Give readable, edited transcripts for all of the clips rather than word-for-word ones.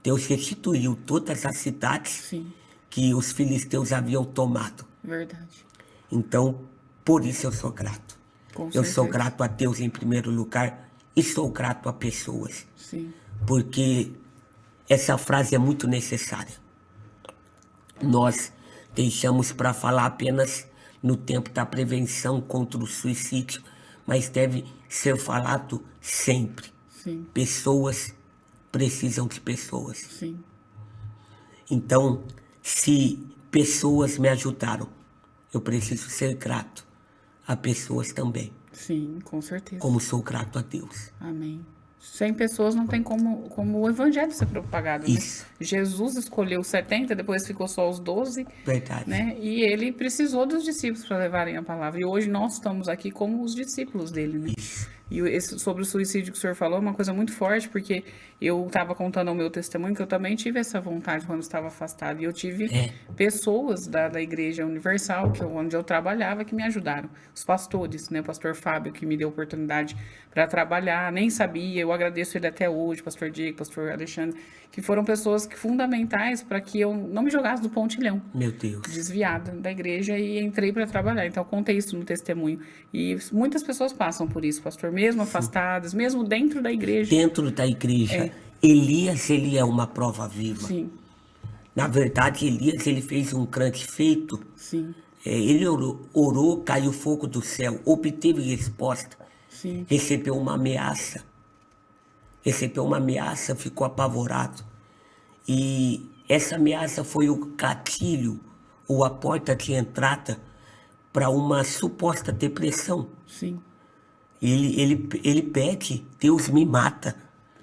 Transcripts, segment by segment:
Deus restituiu todas as cidades Sim, que os filisteus haviam tomado. verdade. Então, por isso eu sou grato. Com Eu sou certeza. grato a Deus em primeiro lugar e sou grato a pessoas. Sim, Porque essa frase é muito necessária. Nós deixamos para falar apenas no tempo da prevenção contra o suicídio, mas deve ser falado sempre. sim, Pessoas precisam de pessoas. sim. Então, se pessoas me ajudaram, eu preciso ser grato a pessoas também, Sim, com certeza. como sou grato a Deus. Amém. Sem pessoas não tem como o evangelho ser propagado, né? Isso. Jesus escolheu 70, depois ficou só os 12, Verdade. né? E ele precisou dos discípulos para levarem a palavra. E hoje nós estamos aqui como os discípulos dele, né? Isso. E sobre o suicídio que o senhor falou é uma coisa muito forte, porque eu estava contando o meu testemunho, que eu também tive essa vontade quando estava afastado. E eu tive pessoas da Igreja Universal, onde eu trabalhava, que me ajudaram. Os pastores, né? O pastor Fábio, que me deu oportunidade para trabalhar, nem sabia, eu agradeço ele até hoje, pastor Diego, pastor Alexandre, que foram pessoas fundamentais para que eu não me jogasse do pontilhão. Meu Deus. Desviada da igreja e entrei para trabalhar. Então, eu contei isso no testemunho. E muitas pessoas passam por isso, pastor, mesmo afastadas, mesmo dentro da igreja. Dentro da igreja, Elias, ele é uma prova viva. Sim, Na verdade, Elias, ele fez um grande feito. sim, Ele orou, caiu fogo do céu, obteve resposta, sim, recebeu uma ameaça. Recebeu uma ameaça, ficou apavorado. E essa ameaça foi o gatilho, ou a porta de entrada para uma suposta depressão. sim. Ele pede, Deus me mata.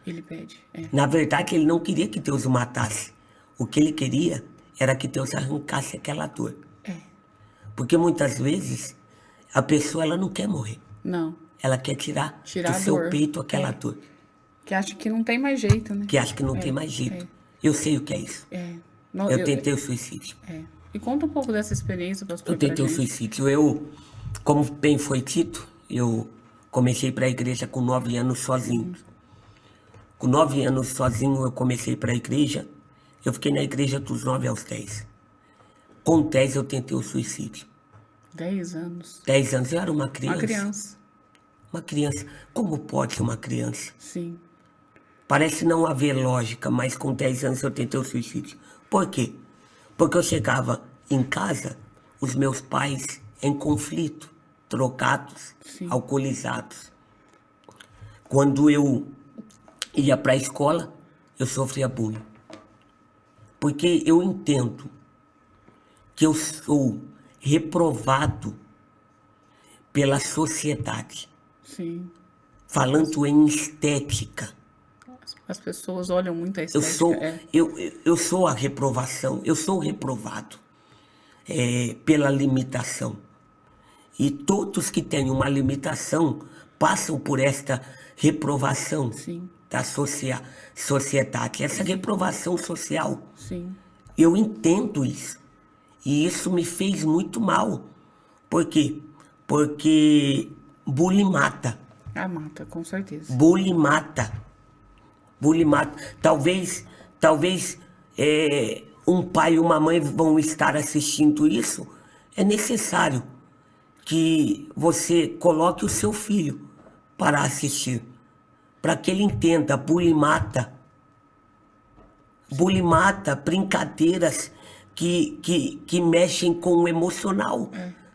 Ele pede. Na verdade, ele não queria que Deus o matasse. O que ele queria era que Deus arrancasse aquela dor. Porque muitas vezes a pessoa ela não quer morrer. Não. Ela quer tirar Tirar do a seu dor. peito aquela dor. Que acha que não tem mais jeito, né? Que acha que não tem mais jeito. Eu sei o que é isso. Não, Eu tentei o suicídio. E conta um pouco dessa experiência, pastor. Eu tentei o suicídio. Como bem foi dito, eu comecei para a igreja com 9 anos sozinho. Com 9 anos sozinho eu comecei para a igreja. Eu fiquei na igreja dos 9 aos 10. Com 10 eu tentei o suicídio. 10 anos. 10 anos eu era uma criança. Uma criança. Uma criança. Como pode uma criança? Sim. Parece não haver lógica, mas com 10 anos eu tentei o suicídio. Por quê? Porque eu chegava em casa, os meus pais em conflito, trocados, alcoolizados. Quando eu ia para a escola, eu sofria bullying. Porque eu entendo que eu sou reprovado pela sociedade. Sim. Falando em estética. As pessoas olham muito a estética. Eu sou a reprovação, eu sou reprovado pela limitação. E todos que têm uma limitação passam por esta reprovação da sociedade. Essa reprovação social. Sim. Eu entendo isso. E isso me fez muito mal. Por quê? Porque bullying mata. Ah, mata, com certeza. Bullying mata. Bullying mata. Talvez um pai e uma mãe vão estar assistindo isso. É necessário que você coloque o seu filho para assistir. Para que ele entenda, bullying mata. Bullying mata, brincadeiras que mexem com o emocional.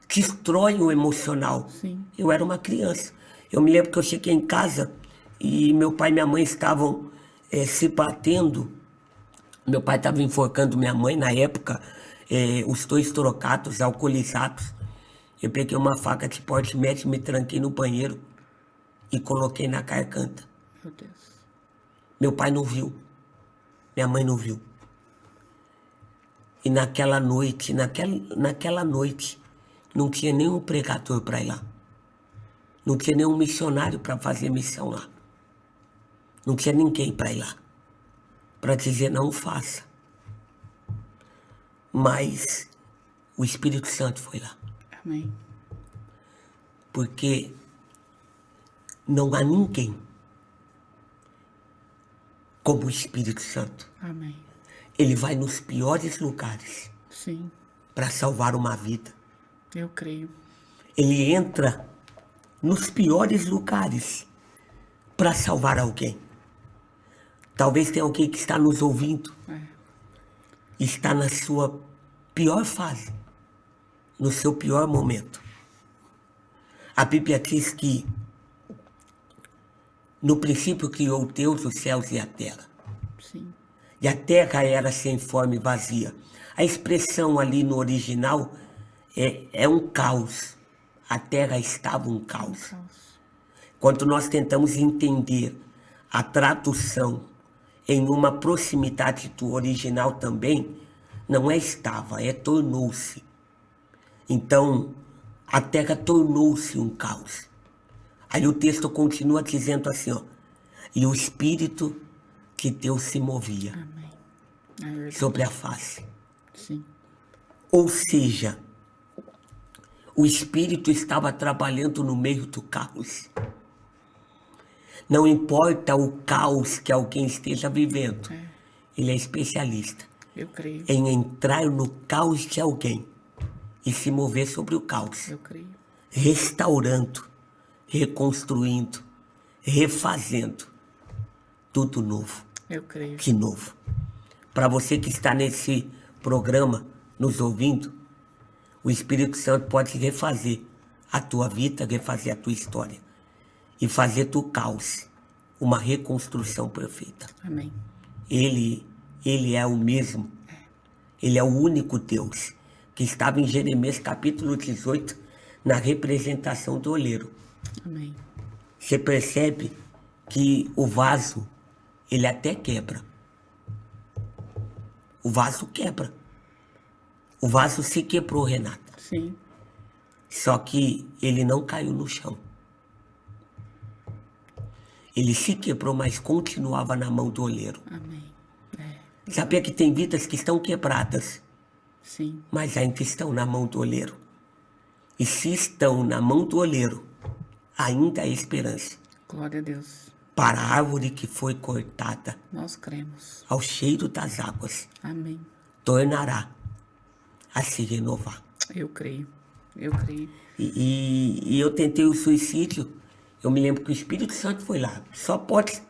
Destroem o emocional. Sim. Eu era uma criança. Eu me lembro que eu cheguei em casa e meu pai e minha mãe estavam se batendo. Meu pai estava enforcando minha mãe na época, os dois trocados, alcoolizados. Eu peguei uma faca de porte médio, me tranquei no banheiro e coloquei na garganta. Meu Deus. Meu pai não viu. Minha mãe não viu. E naquela noite, não tinha nenhum pregador para ir lá. Não tinha nenhum missionário para fazer missão lá. Não tinha ninguém para ir lá. Para dizer não faça. Mas o Espírito Santo foi lá. Amém. Porque não há ninguém como o Espírito Santo. Amém. Ele vai nos piores lugares Sim, para salvar uma vida. eu creio. Ele entra nos piores lugares para salvar alguém. Talvez tenha alguém que está nos ouvindo, está na sua pior fase, no seu pior momento. A Bíblia diz que no princípio criou Deus os céus e a terra. Sim, E a terra era sem forma e vazia. A expressão ali no original é um caos. A terra estava um caos. caos. Quando nós tentamos entender a tradução em uma proximidade do original também, não é estava, é tornou-se. Então, a terra tornou-se um caos. Aí o texto continua dizendo assim, ó, e o Espírito de Deus se movia Amém. É verdade. sobre a face. Sim, Ou seja, o Espírito estava trabalhando no meio do caos. Não importa o caos que alguém esteja vivendo, ele é especialista eu creio. em entrar no caos de alguém e se mover sobre o caos, Eu creio. restaurando, reconstruindo, refazendo tudo novo, Eu creio. de novo. Para você que está nesse programa, nos ouvindo, o Espírito Santo pode refazer a tua vida, refazer a tua história e fazer do caos uma reconstrução perfeita. Amém. Ele é o mesmo. Ele é o único Deus que estava em Jeremias capítulo 18 na representação do oleiro. Amém. Você percebe que o vaso, ele até quebra. O vaso quebra. O vaso se quebrou, Renata. Sim, Só que ele não caiu no chão. Ele se quebrou, mas continuava na mão do oleiro. amém. Sabia que tem vidas que estão quebradas, Sim, mas ainda estão na mão do oleiro. E se estão na mão do oleiro, ainda há esperança glória a Deus. para a árvore que foi cortada Nós cremos. ao cheiro das águas, Amém. tornará a se renovar. Eu creio. Eu creio. E eu tentei o suicídio, eu me lembro que o Espírito Santo foi lá. Só pode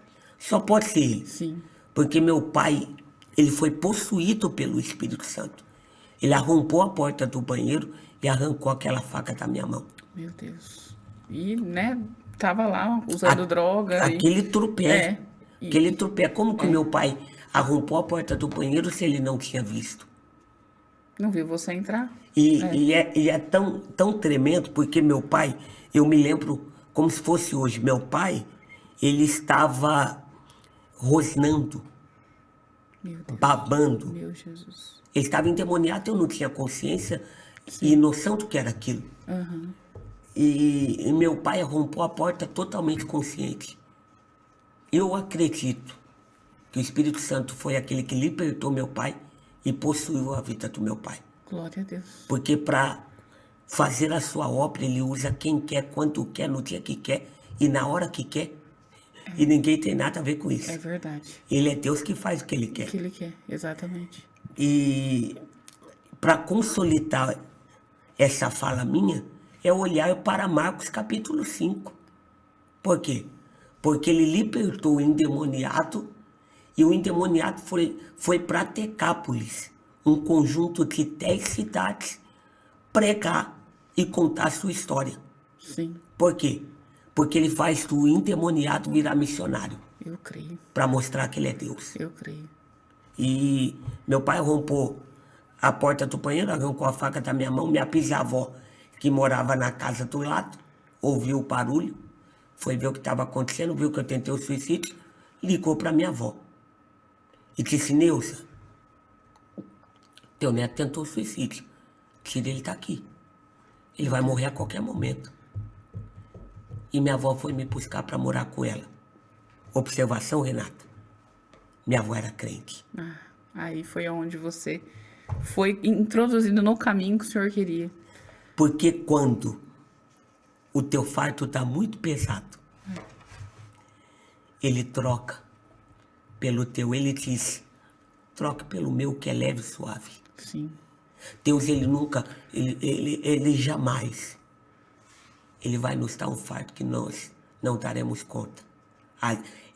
ser ele. Sim, Porque meu pai, ele foi possuído pelo Espírito Santo. Ele arrombou a porta do banheiro e arrancou aquela faca da minha mão. meu Deus. E, né, tava lá usando droga. Aquele trupé. E- Aquele trupé. Como que meu pai arrombou a porta do banheiro se ele não tinha visto? Não viu você entrar? E é tão tremendo, porque meu pai, eu me lembro como se fosse hoje. Meu pai, ele estava rosnando, Meu Deus. babando. Meu Jesus. Ele estava endemoniado, eu não tinha consciência e noção do que era aquilo. Aham. E meu pai arrombou a porta totalmente consciente. Eu acredito que o Espírito Santo foi aquele que libertou meu pai e possuiu a vida do meu pai. Glória a Deus. Porque para fazer a sua obra, ele usa quem quer, quando quer, no dia que quer e na hora que quer. E ninguém tem nada a ver com isso. É verdade. Ele é Deus que faz o que ele quer. O que ele quer, exatamente. E para consolidar essa fala minha, é olhar para Marcos capítulo 5. Por quê? Porque ele libertou o endemoniado e o endemoniado foi para Decápolis, um conjunto de 10 cidades, pregar e contar a sua história. Sim, Por quê? Porque ele faz do endemoniado virar missionário, eu creio. para mostrar que ele é Deus. Eu creio. E meu pai arrombou a porta do banheiro, arrancou a faca da minha mão. Minha bisavó, que morava na casa do lado, ouviu o barulho, foi ver o que estava acontecendo, viu que eu tentei o suicídio, ligou para minha avó. E disse, Neuza, teu neto tentou suicídio. Tira, ele está aqui. Ele vai morrer a qualquer momento. E minha avó foi me buscar para morar com ela. Observação, Renata. Minha avó era crente. Ah, aí foi onde você foi introduzido no caminho que o Senhor queria. Porque quando o teu fardo está muito pesado, ele troca pelo teu. Ele diz, troque pelo meu que é leve e suave. Sim. Deus, ele nunca, ele jamais, ele vai nos dar um fardo que nós não daremos conta.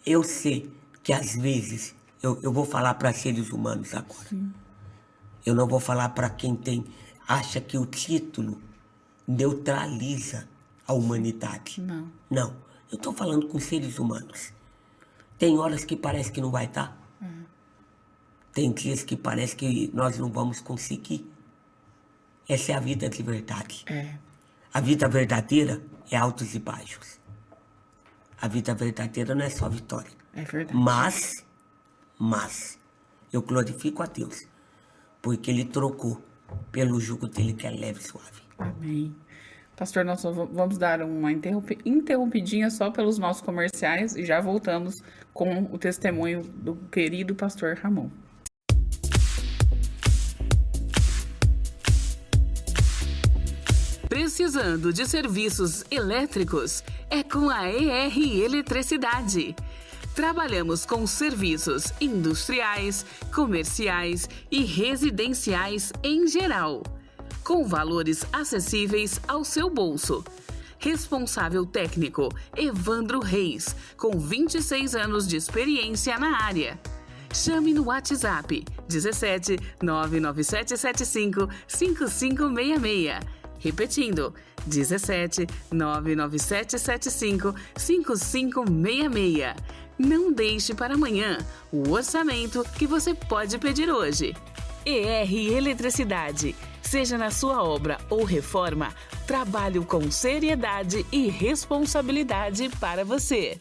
Eu sei que às vezes, eu vou falar para seres humanos agora. Sim. Eu não vou falar para quem acha que o título neutraliza a humanidade. Não. Não, eu estou falando com seres humanos. Tem horas que parece que não vai estar. Tem dias que parece que nós não vamos conseguir. Essa é a vida de verdade. A vida verdadeira é altos e baixos. A vida verdadeira não é só vitória. É verdade. Mas, eu glorifico a Deus, porque Ele trocou pelo jugo dele que é leve e suave. Amém. Pastor, nós vamos dar uma interrompidinha só pelos nossos comerciais e já voltamos com o testemunho do querido pastor Ramon. Precisando de serviços elétricos? É com a ER Eletricidade. Trabalhamos com serviços industriais, comerciais e residenciais em geral, com valores acessíveis ao seu bolso. Responsável técnico, Evandro Reis, com 26 anos de experiência na área. Chame no WhatsApp 17 99775 5566. Repetindo, 17 99775 5566. Não deixe para amanhã o orçamento que você pode pedir hoje. ER Eletricidade. Seja na sua obra ou reforma, trabalho com seriedade e responsabilidade para você.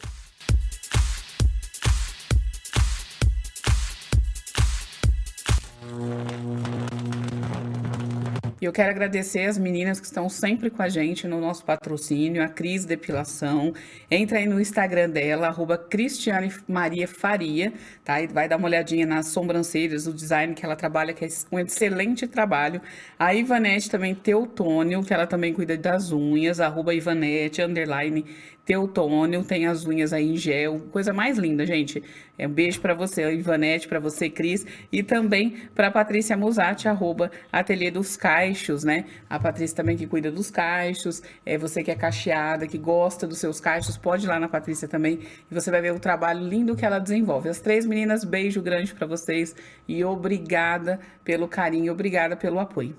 E eu quero agradecer as meninas que estão sempre com a gente no nosso patrocínio, a Cris Depilação. Entra aí no Instagram dela, @Cristiane Maria Faria, tá? E vai dar uma olhadinha nas sobrancelhas, o design que ela trabalha, que é um excelente trabalho. A Ivanete também Teutônio, que ela também cuida das unhas, @Ivanete_Teutônio, tem as unhas aí em gel, coisa mais linda, gente. Um beijo pra você, Ivanete, pra você, Cris, e também pra Patrícia Musatti, @Ateliê dos Caixos, né? A Patrícia também que cuida dos caixos, você que é cacheada, que gosta dos seus caixos, pode ir lá na Patrícia também, e você vai ver o trabalho lindo que ela desenvolve. As três meninas, beijo grande pra vocês, e obrigada pelo carinho, obrigada pelo apoio.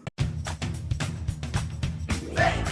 Vem,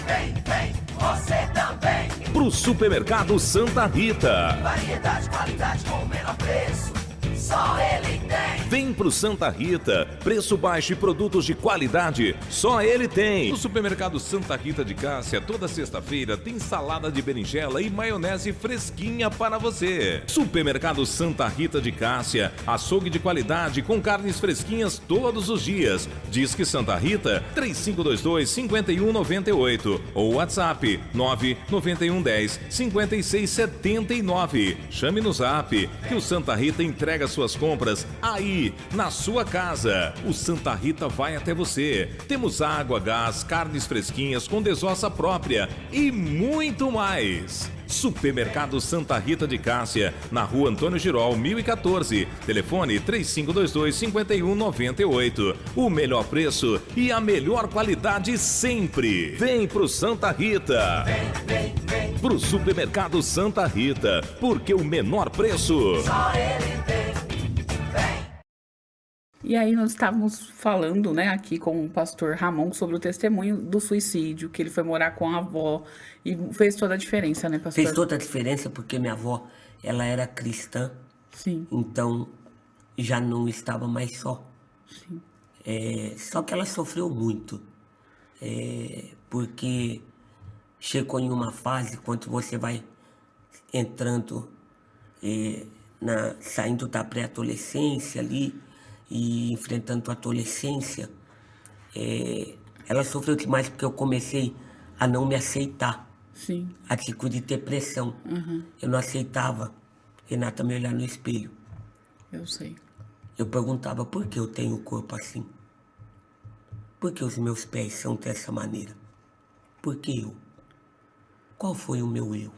você também. Pro Supermercado Santa Rita. Variedade, qualidade com o menor preço. Só ele tem. Vem pro Santa Rita. Preço baixo e produtos de qualidade. Só ele tem. No Supermercado Santa Rita de Cássia, toda sexta-feira tem salada de berinjela e maionese fresquinha para você. Supermercado Santa Rita de Cássia. Açougue de qualidade com carnes fresquinhas todos os dias. Disque Santa Rita 3522-5198 ou WhatsApp 99110-5679. Chame no Zap que o Santa Rita entrega suas compras aí, na sua casa. O Santa Rita vai até você. Temos água, gás, carnes fresquinhas com desossa própria e muito mais. Supermercado Santa Rita de Cássia, na Rua Antônio Girol, 1014. Telefone 3522-5198. O melhor preço e a melhor qualidade sempre. Vem pro Santa Rita. Vem. Pro Supermercado Santa Rita, porque o menor preço. Só ele tem. Vem. E aí nós estávamos falando, né, aqui com o pastor Ramon sobre o testemunho do suicídio, que ele foi morar com a avó e fez toda a diferença, né, pastor? Fez toda a diferença porque minha avó, ela era cristã. Sim. Então, já não estava mais só. Sim. Só que ela sofreu muito. Porque chegou em uma fase, quando você vai entrando, saindo da pré-adolescência ali, e enfrentando a adolescência, ela sofreu demais porque eu comecei a não me aceitar. Sim. A atitude de depressão. Uhum. Eu não aceitava Renata me olhar no espelho. Eu sei. Eu perguntava por que eu tenho o corpo assim? Por que os meus pés são dessa maneira? Por que eu? Qual foi o meu eu?